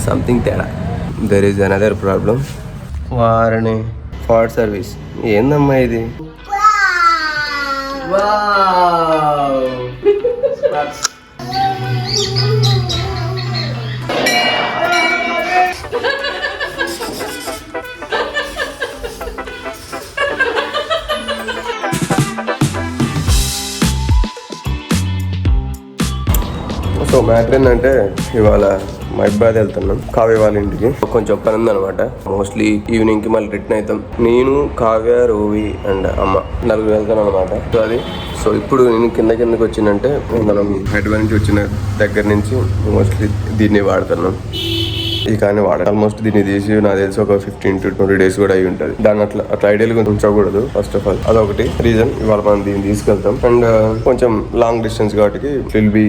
Something తేడా. There is another problem. వారిని ఫాడ్ service ఏందమ్మా ఇది? సో మ్యాటర్ ఏంటంటే ఇవాళ మైబాద్ వెళ్తున్నాం కావ్య వాళ్ళ ఇంటికి. కొంచెం పని ఉందనమాట. మోస్ట్లీ ఈవినింగ్ కి మళ్ళీ రిటర్న్ అవుతాం. నేను, కావ్య, రోవి అండ్ అమ్మ నలుగురు వెళ్తాను అనమాట. సో ఇప్పుడు నేను కిందకి వచ్చిందంటే మనం హైదరాబాద్ నుంచి వచ్చిన దగ్గర నుంచి మోస్ట్లీ దీన్ని వాడుతున్నాం. ఇది కానీ వాడాలి. ఆల్మోస్ట్ దీన్ని తీసి నాకు తెలిసి ఒక 15 to 20 days కూడా అయి ఉంటుంది. దాన్ని అట్లా ఐడియల్గా ఉంచకూడదు. ఫస్ట్ ఆఫ్ ఆల్ అదొకటి రీజన్. ఇవాళ మనం దీన్ని తీసుకెళ్తాం. అండ్ కొంచెం లాంగ్ డిస్టెన్స్ కాబట్టి will be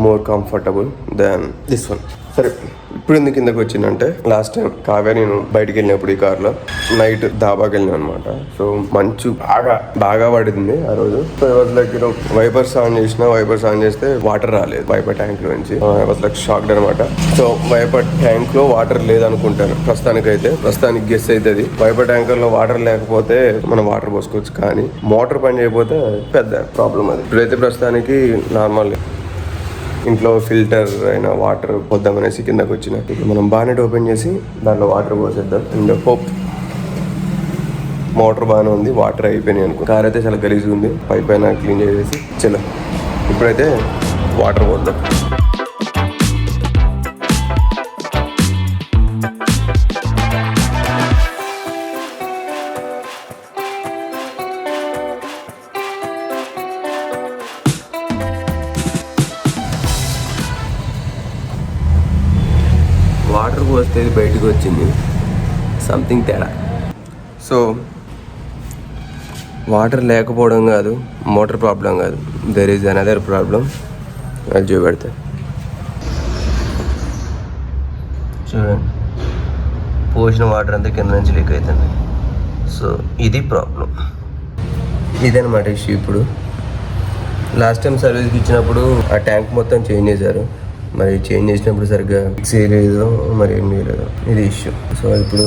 more comfortable than this one. సరే, ఇప్పుడు ఎందుకు కిందకి వచ్చిందంటే లాస్ట్ టైం కావ్య నేను బయటికి వెళ్ళినప్పుడు ఈ కార్లో నైట్ దాబాకి వెళ్ళినా అనమాట. సో మంచు బాగా పడింది ఆ రోజు. So was like wipers on చేస్తే వాటర్ రాలేదు వైపర్ ట్యాంక్ లో నుంచి. వాజ్ లైక్ షాక్డ్ అనమాట. సో వైపర్ ట్యాంక్ లో వాటర్ లేదనుకుంటాను ప్రస్తుతానికి గెస్ అవుతుంది. వైపర్ ట్యాంకర్ లో వాటర్ లేకపోతే మనం వాటర్ పోసుకోవచ్చు, కానీ మోటార్ పని చేయకపోతే పెద్ద ప్రాబ్లం అది. ఇప్పుడైతే ప్రస్తుతానికి నార్మల్ ఇంట్లో ఫిల్టర్ అయిన వాటర్ పోద్దామనేసి కిందకి వచ్చిన. ఇప్పుడు మనం బానెట్ ఓపెన్ చేసి దాంట్లో వాటర్ పోసేద్దాం. అండ్ హోప్ మోటార్ బాగానే ఉంది, వాటర్ అయిపోయినాయి అనుకో. కార్ అయితే చాలా గలీజ్గా ఉంది. పైప్ అయినా క్లీన్ చేసేసి చలో ఇప్పుడైతే వాటర్ పోద్దాం. వాటర్ పోస్తే బయటకు వచ్చింది, సంథింగ్ తేడా. సో వాటర్ లేకపోవడం కాదు, మోటార్ ప్రాబ్లం కాదు, దెర్ ఈజ్ అనదర్ ప్రాబ్లం. అది చూపెడతా చూడండి. పోసిన వాటర్ అంతా కింద నుంచి లీక్ అవుతుంది. సో ఇది ప్రాబ్లం, ఇదనమాట ఇష్యూ. ఇప్పుడు లాస్ట్ టైం సర్వీస్కి ఇచ్చినప్పుడు ఆ ట్యాంక్ మొత్తం చేంజ్ చేశారు. మరి చేంజ్ చేసినప్పుడు సరిగ్గా ఫిక్స్ చేయలేదు, మరి ఏం చేయలేదు. ఇది ఇష్యూ. సో ఇప్పుడు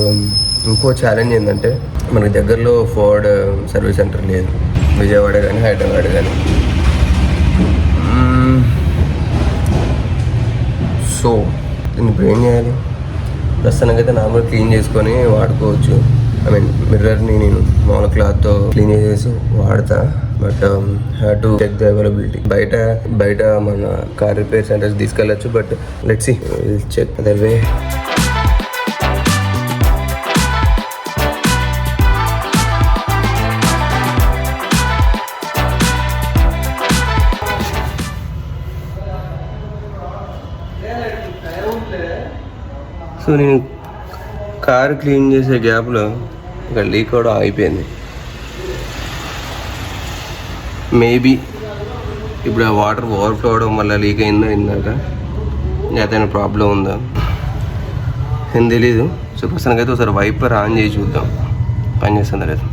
ఇంకో ఛాలెంజ్ ఏంటంటే మనకి దగ్గరలో ఫోర్డ్ సర్వీస్ సెంటర్ లేదు, విజయవాడ కానీ హైదరాబాద్ కానీ. సో దీన్ని ఇప్పుడు ఏం చేయాలి? ప్రస్తుతానికైతే నార్మల్ క్లీన్ చేసుకొని వాడుకోవచ్చు. ఐ మీన్ మిర్రర్ని నేను మామూలు క్లాత్తో క్లీన్ చేసేసి వాడతా. But have to check the availability. బయట మన కార్ రిపేర్ సెంటర్స్ తీసుకెళ్ళచ్చు. But let's see, will check other way. So నేను కార్ క్లీన్ చేసే గ్యాప్లో ఇక్కడ లీక్ కూడా అయిపోయింది. మేబీ ఇప్పుడు ఆ వాటర్ ఓవర్ఫ్లో అవడం వల్ల లీక్ అయిందా ఇందాక, ఏదైనా ప్రాబ్లం ఉందా ఏం తెలీదు. సో ప్రస్తుతానికైతే ఒకసారి వైపర్ ఆన్ చేసి చూద్దాం పని చేస్తుందా లేదు.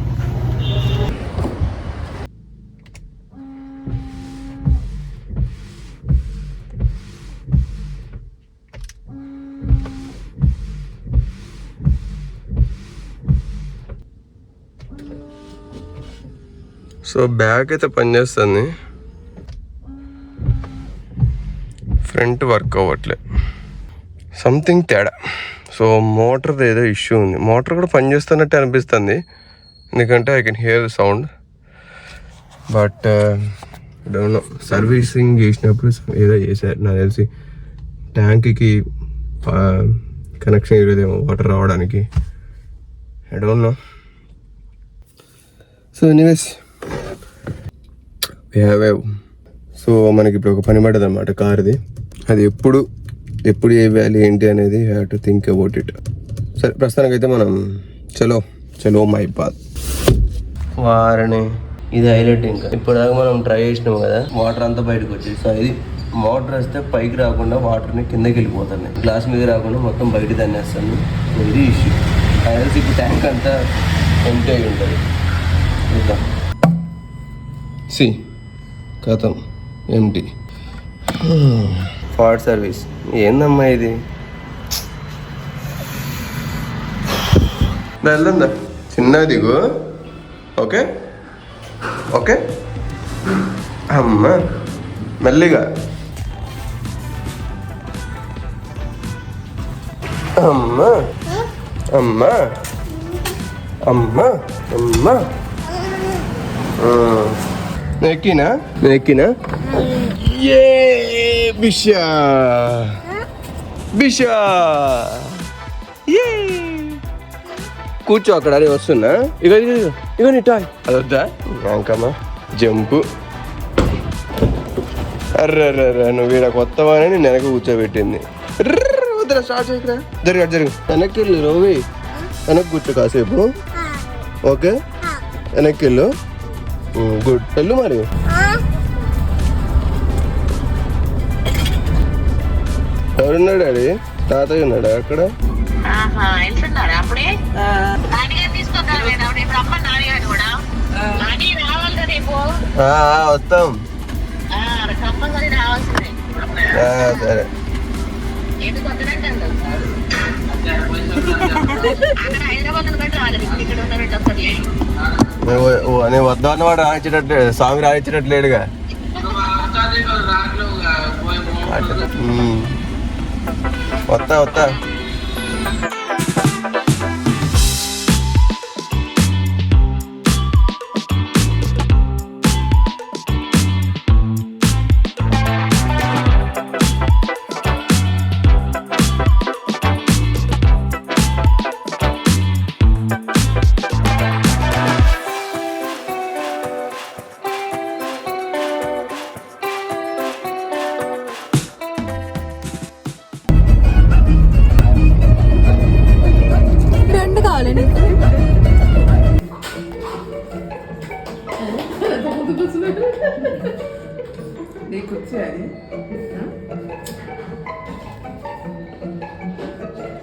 సో బ్యాక్ అయితే పనిచేస్తుంది, ఫ్రంట్ వర్క్ అవ్వట్లే, సంథింగ్ తేడా. సో మోటార్ ఏదో ఇష్యూ ఉంది. మోటార్ కూడా పనిచేస్తున్నట్టే అనిపిస్తుంది, ఎందుకంటే I can hear the sound. But don't know, servicing చేసినప్పుడు ఏదో చేశారు నాకు తెలిసి. ట్యాంక్కి కనెక్షన్ ఇవ్వలేదేమో వాటర్ రావడానికి, I don't know. So anyways so మనకి ఇప్పుడు ఒక పని పడ్డది అనమాట కార్ది. అది ఎప్పుడు వేయాలి ఏంటి అనేది have to think about it. సరే ప్రస్తుతానికైతే మనం చలో మైబాద్. వారని ఇది హైలైట్. ఇంకా ఇప్పటిదాకా మనం ట్రై చేసినాం కదా, వాటర్ అంతా బయటకు వచ్చేది. సో ఇది మోటార్ వస్తే పైకి రాకుండా వాటర్ని కిందకి వెళ్ళిపోతుంది, గ్లాస్ మీద రాకుండా మొత్తం బయట తన్నేస్తాను. ఇది ఇష్యూ. అది ఇప్పుడు ట్యాంక్ అంతా ఎంటీ అయి ఉంటుంది. చూద్దాం. సి కథం ఎంటీ. ఫాడ్ సర్వీస్ ఏందమ్మా ఇది? వెళ్దా చిన్నగా దిగు. ఓకే ఓకే అమ్మ మెల్లిగా. అమ్మ అమ్మ అమ్మ అమ్మ ఎక్కినా ఏ బిషా బిషా ఏ కూర్చో అక్కడ. అరే వస్తున్నా. ఇక ఇక నీ టాయ్ అదొద్దా అంకమ్మా జంపు. అర్రర్ర నువ్వు వీడ కొత్తవానే నేను వెనక కూర్చోబెట్టింది. వద్దురా స్టార్ట్ చేయకురా. జరుగు వెనక్కి వెళ్ళు. రోవి వెనక్కి కూర్చో కాసేపు. ఓకే వెనక్కి వెళ్ళు. గుడ్ వెళ్ళు. మరి ఎవరున్నాడు డాడీ? తాతయ్య ఉన్నాడా అక్కడ? వస్తాం. సరే నేను వద్దామన్న వాడు రాయించేటట్లే, స్వామి రాయించేటట్లేడుగా. వస్తా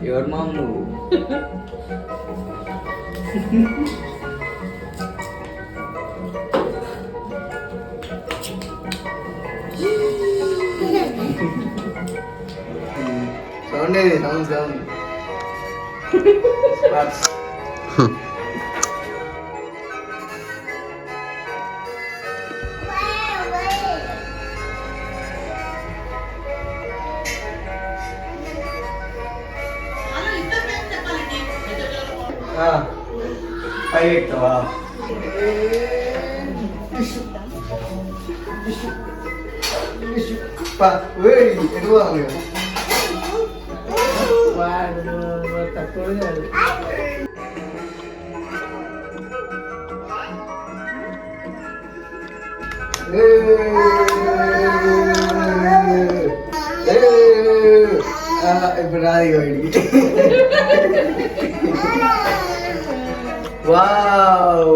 ఎవరు మామ నువ్వు? సౌండ్ పైకి ఎక్కుతావా? ఇప్పుడు రాదు వాడికి. వావ్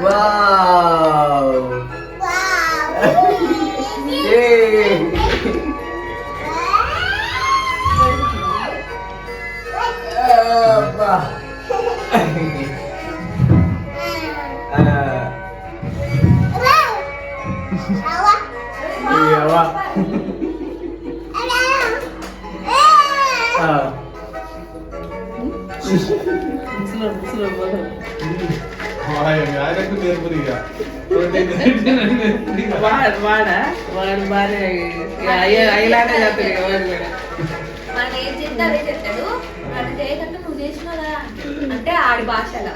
వావ్ వాడు బాగా అయ్యేలానే చేస్తాడు. వాడు ఏం చేస్తే అదే చెప్తాడు. వాడు చేయకంటే నువ్వు చేసినదా అంటే ఆడి భాషగా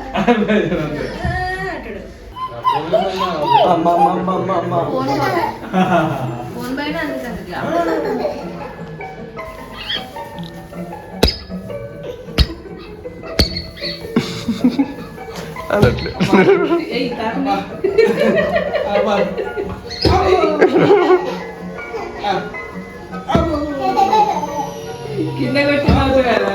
అంటాడు. ఫోన్ పైన అందుతుంది. అన్నట్లు కింద కొట్టి కదా.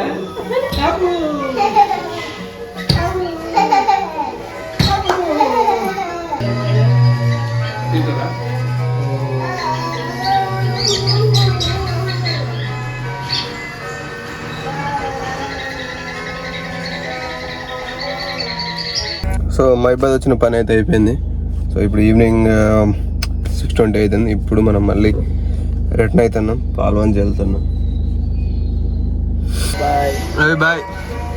సో మైబాద్ వచ్చిన పని అయితే అయిపోయింది. సో ఇప్పుడు ఈవినింగ్ 6:20 అవుతుంది. ఇప్పుడు మనం మళ్ళీ రిటర్న్ అవుతున్నాం. పాల్వాన్ వెళ్తున్నాం. Bye bye.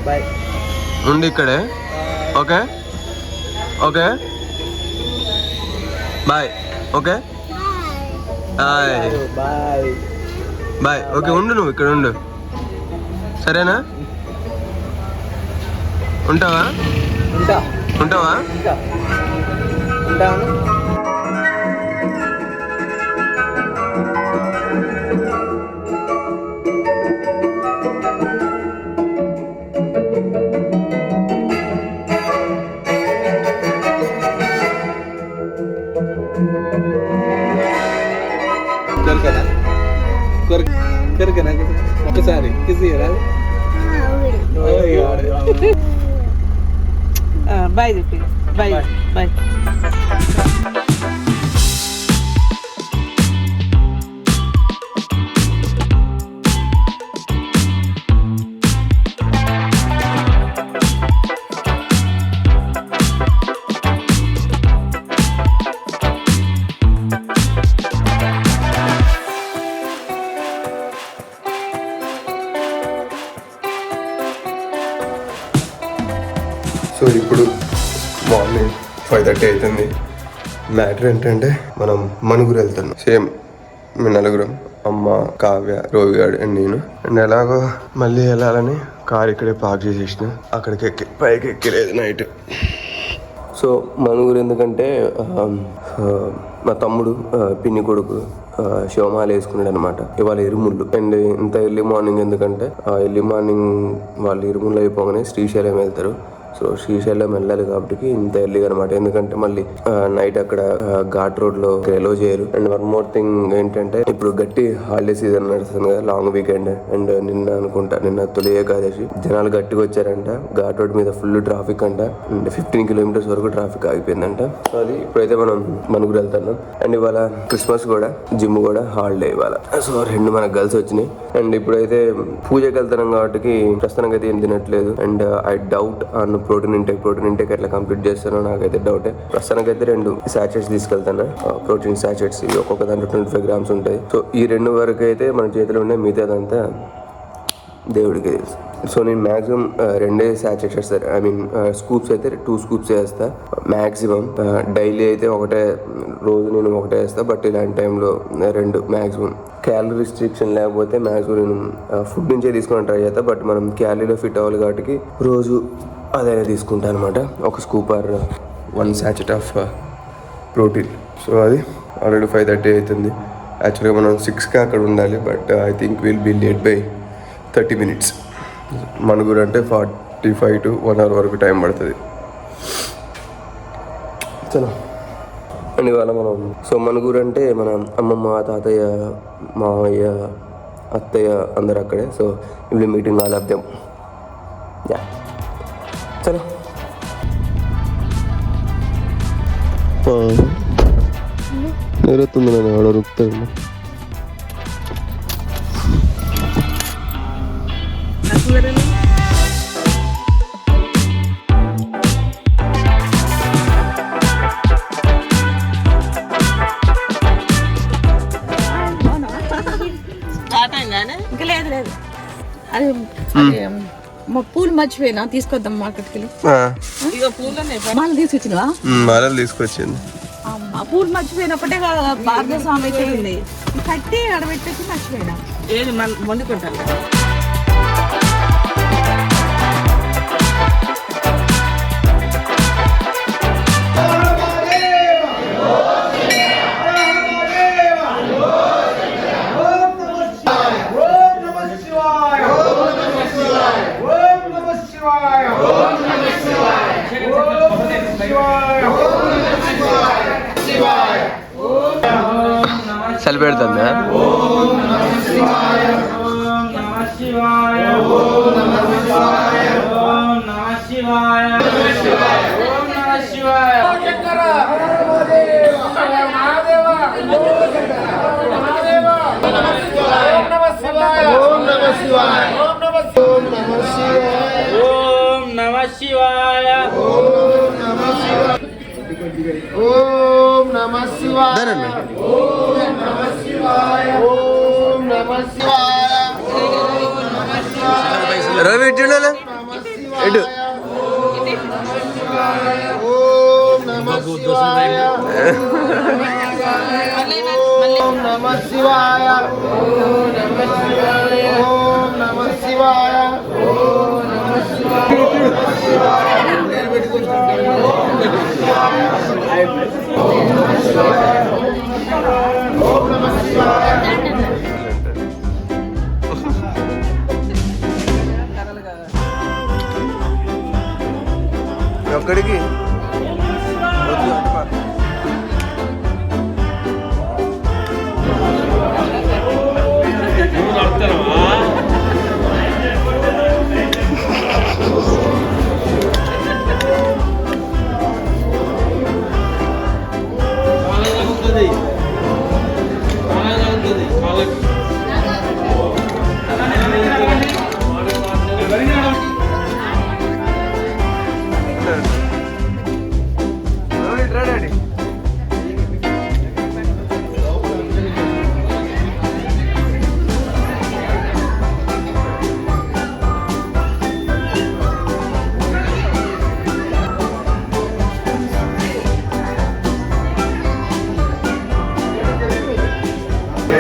బాయ్. ఉండి ఇక్కడే. Okay okay bye. Okay bye bye bye. Okay ఉండు, నువ్వు ఇక్కడ ఉండు, సరేనా? ఉంటావా? ఉంటావా? ఉంటాను. కొరకనా ఒకసారి కిసి రాదు. బాయ్ చెప్పి బాయ్ బాయ్. సో ఇప్పుడు మార్నింగ్ 5:30 అవుతుంది. మ్యాటర్ ఏంటంటే మనం మనుగురు వెళ్తున్నాం. సేమ్ మీ నలుగురం, అమ్మ, కావ్య, రోవిగాడు అండ్ నేను. అండ్ ఎలాగో మళ్ళీ వెళ్ళాలని కార్ ఇక్కడే పార్క్ చేసేసిన. అక్కడికి పైకి ఎక్కలేదు నైట్. సో మనుగురు ఎందుకంటే మా తమ్ముడు పిన్ని కొడుకు శివమాల వేసుకున్నాడు అనమాట. ఇవాళ ఇరుముళ్ళు. అండ్ ఇంత ఎర్లీ మార్నింగ్ ఎందుకంటే ఎర్లీ మార్నింగ్ వాళ్ళు ఇరుముళ్ళు అయిపోగానే శ్రీశైలం వెళ్తారు. సో శ్రీశైలం వెళ్ళాలి కాబట్టి ఇంత ఎర్లీగా అనమాట. ఎందుకంటే మళ్ళీ నైట్ అక్కడ ఘాట్ రోడ్ లో ఎలో చేయరు. అండ్ వన్ మోర్ థింగ్ ఏంటంటే ఇప్పుడు గట్టి హాలిడే సీజన్ నడుస్తుంది కదా, లాంగ్ వీకెండ్. అండ్ నిన్న తొలి ఏకాదశి, జనాలు గట్టిగా వచ్చారంట. ఘాట్ రోడ్ మీద ఫుల్ ట్రాఫిక్ అంట. అండ్ 15 కిలోమీటర్స్ వరకు ట్రాఫిక్ ఆగిపోయిందంట. సో అది ఇప్పుడైతే మనం మనుగురు వెళ్తున్నాం. అండ్ ఇవాళ క్రిస్మస్ కూడా, జిమ్ కూడా హాలిడే ఇవాళ. సో 2 మనకు కలిసి వచ్చినాయి. అండ్ ఇప్పుడైతే పూజకి వెళ్తున్నాం కాబట్టి ప్రస్తుతానికి అయితే ఏం తినట్లేదు. అండ్ ఐ డౌట్ అన్న ప్రోటీన్ ఇంటేక్ ఎట్లా కంప్లీట్ చేస్తానో నాకైతే డౌటే. ప్రస్తుతానికైతే 2 సాచెట్స్ తీసుకెళ్తాను, ప్రోటీన్ సాచెట్స్. ఒక్కొక్క దాంట్లో 25 గ్రామ్స్ ఉంటాయి. సో ఈ 2 వరకు అయితే మన చేతిలో ఉండే, మిగతాదంతా దేవుడికి తెలుసు. సో నేను మ్యాక్సిమం 2 సాచెట్స్ వేస్తాను. ఐ మీన్ స్కూప్స్ అయితే 2 స్కూప్స్ వేస్తా మ్యాక్సిమం. డైలీ అయితే రోజు నేను ఒకటే వేస్తా. బట్ ఇలాంటి టైంలో 2 మ్యాక్సిమం. క్యాలరీ రిస్ట్రిక్షన్ లేకపోతే మ్యాక్సిమం నేను ఫుడ్ నుంచే తీసుకొని ట్రై చేస్తా. బట్ మనం క్యాలరీలో ఫిట్ అవ్వాలి కాబట్టి రోజు అదే తీసుకుంటాను అనమాట. ఒక scoop or 1 sachet of protein. So అది ఆల్రెడీ 5:30 అవుతుంది. యాక్చువల్గా మనం 6కి అక్కడ ఉండాలి. But I think will be late by 30 minutes. మనుగురు అంటే 45 to 1 hour వరకు టైం పడుతుంది. చలో. అండ్ ఇవాళ మనం మనుగురు అంటే మన అమ్మమ్మ, తాతయ్య, మామయ్య, అత్తయ్య అందరు అక్కడే. సో ఇప్పుడు meeting all of them. Yeah చలో. నేరొస్తుంది, నేను ఆడ రుక్తాడు. ఇంకా లేదు లేదు, అది పూలు మర్చిపోయినా, తీసుకొద్దాం మార్కెట్కి వెళ్ళి. ఇక పూలు తీసుకొచ్చినవా? మాలలు తీసుకొచ్చింది. పూలు మర్చిపోయినప్పుడే భారతస్వామి అయితే ఉంది, కట్టి అడబెట్టేసి మర్చిపోయినా. ఏది ముందుకుంటాను. చలిపెడుతుందా? ఓం నమః శివాయ. ఓం నమః శివాయ. ఓం నమః శివాయ. రవి నమః ఎటు ఓం నమః శివాయ ఓం నమః శివాయ ఓం నమః శివాయ ఎక్కడికి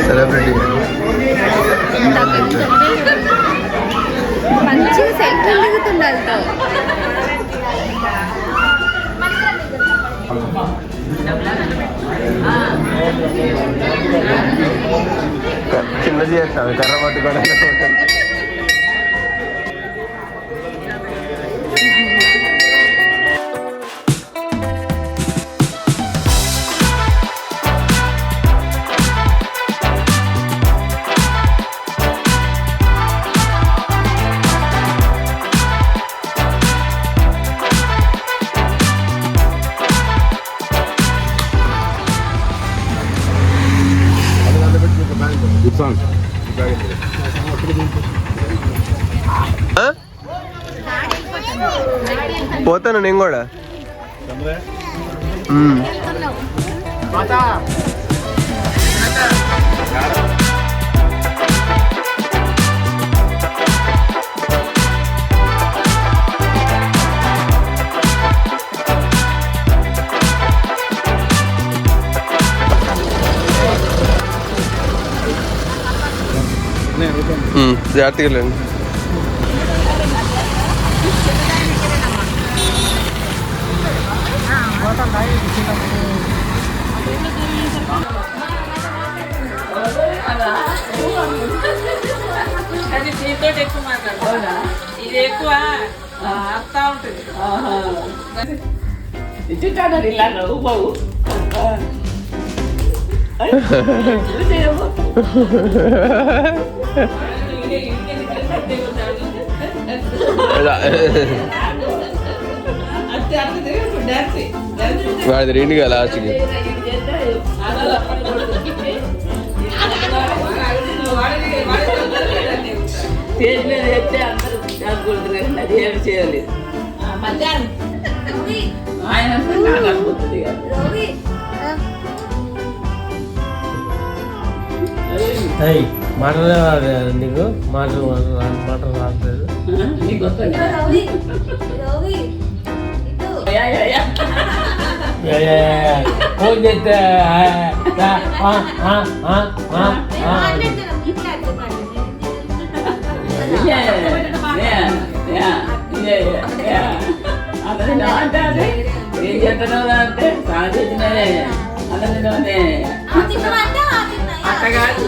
సెలబ్రిటీ మంచిగా సెల్ఫీ దిగుతుండాలి చిన్నది చేస్తాను కర్ర పట్టుకోవడానికి పోతాను నేను కూడా జాగ్రత్తగా వెళ్ళండి. అది దీంతో ఎక్కువ మాట్లాడుతున్నా ఇది ఎక్కువ అర్థం ఉంటుంది ఇచ్చుంటాడు ఇలా బాబు వాడి రెండుగా లాస్ట్కి స్టేజ్ మీద చెప్తే అందరూ అనుకుంటున్నారు అది ఏమి చేయలేదు మధ్యాహ్నం ఆయన నాకు అనుకుంటుంది మాటలు రాదు నీకు మాటలు రాలేదు నీకు ఫోన్ చేస్తే అంటే ఏం చెప్తున్నావు అంటే సాధించినదే అన్నది అట్టగాదు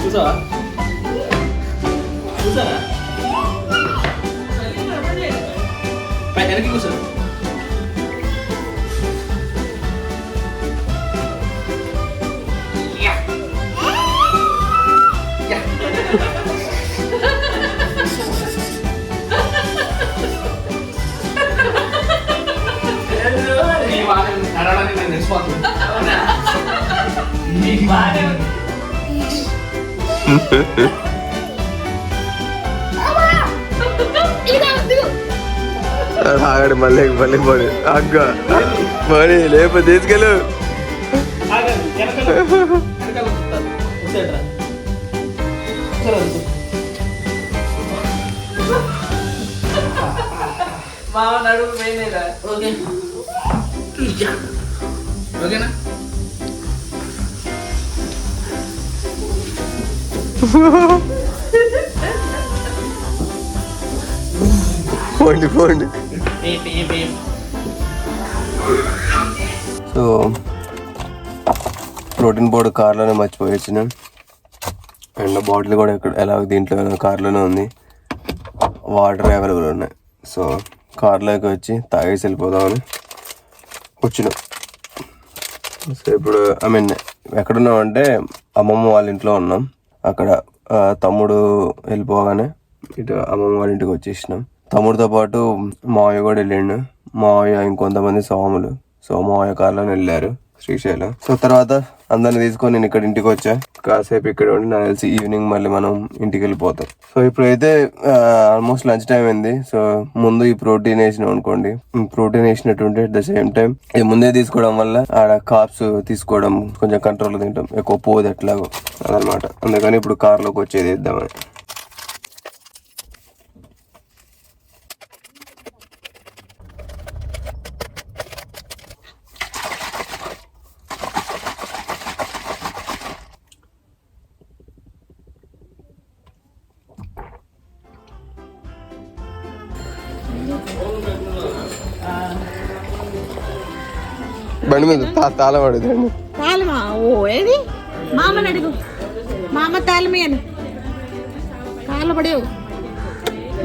చూసావా చూసారా వెనక్కి కూర్చో ఆగడు మళ్ళీ మళ్ళీ పోనీ అగ్గ పోనీ లేకపోతే తీసుకెళ్ళు. ఓకేనా? పోండి పోండి. సో ప్రోటీన్ పౌడర్ కార్లోనే మర్చిపోయి వచ్చినాం. అండ్ బాటిల్ కూడా ఇక్కడ ఎలా దీంట్లో కార్లోనే ఉంది. వాటర్ అవైలబుల్ ఉన్నాయి. సో కార్లోకి వచ్చి తాగేసి వెళ్ళిపోదామని వచ్చినాం. సో ఇప్పుడు ఎక్కడున్నాం అంటే అమ్మమ్మ వాళ్ళ ఇంట్లో ఉన్నాం. అక్కడ తమ్ముడు వెళ్ళిపోగానే ఇటు అమ్మమ్మ వాళ్ళ ఇంటికి వచ్చేసినాం. తమ్ముడితో పాటు మావయ్య కూడా వెళ్ళిండు. మావయ్య ఇంకొంతమంది స్వాములు. సో మావయ్య కార్లోనే వెళ్ళారు శ్రీశైలం. సో తర్వాత అందరిని తీసుకొని నేను ఇక్కడ ఇంటికి వచ్చా. కాసేపు ఇక్కడ ఉండి నాకు తెలిసి ఈవినింగ్ మళ్ళీ మనం ఇంటికి వెళ్ళిపోతాం. సో ఇప్పుడైతే ఆల్మోస్ట్ లంచ్ టైం అయింది. సో ముందు ఈ ప్రోటీన్ వేసినాం అనుకోండి. ప్రోటీన్ వేసినట్టుంటే అట్ ద సేమ్ టైం ఇది ముందే తీసుకోవడం వల్ల ఆడ కార్బ్స్ తీసుకోవడం కొంచెం కంట్రోల్ తింటాం. ఎక్కువ పోదు ఎట్లాగో అదనమాట. అందుకని ఇప్పుడు కార్లోకి వచ్చేది ఇద్దామని. బండి మీద తాళం అడుగుతాండి. తాళమా? ఓ ఏది మామని అడుగు. మామ తాళమేను కాళ్ళపడేవు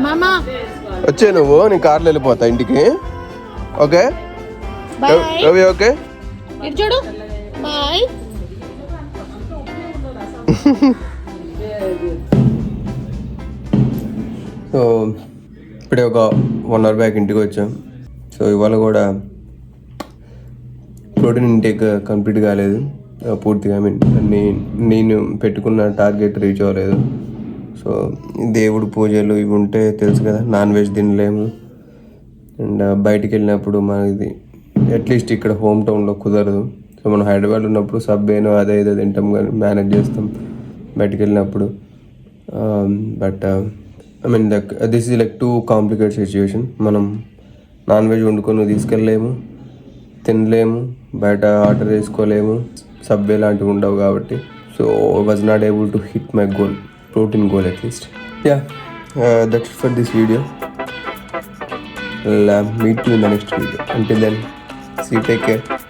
మామ. వచ్చే నువ్వు నీ కార్లో వెళ్ళిపోతా ఇంటికి. ఓకే రవి? ఓకే ఇటు చూడు. బాయ్. సో ఇప్పుడే ఒక 1 hour బ్యాక్ ఇంటికి వచ్చాం. సో ఇవాళ కూడా ప్రోటీన్ ఇంటేక్ కంప్లీట్ కాలేదు పూర్తిగా. నేను పెట్టుకున్న టార్గెట్ రీచ్ అవ్వలేదు. సో దేవుడు పూజలు ఇవి ఉంటే తెలుసు కదా, నాన్ వెజ్ తినలేము. అండ్ బయటికి వెళ్ళినప్పుడు మనది అట్లీస్ట్ ఇక్కడ హోమ్ టౌన్లో కుదరదు. సో మనం హైదరాబాద్ ఉన్నప్పుడు సబ్వేనో అదే ఏదో తింటాం కానీ మేనేజ్ చేస్తాం బయటికి వెళ్ళినప్పుడు. But this is like too complicated situation. మనం నాన్ వెజ్ వండుకొని తీసుకెళ్ళలేము, తినలేము, బయట ఆర్డర్ చేసుకోలేము, సబ్వే లాంటివి ఉండవు కాబట్టి. So was not able to hit my goal, protein goal at least. Yeah, that's for this video. Meet you in the next video. Until then, see you, take care.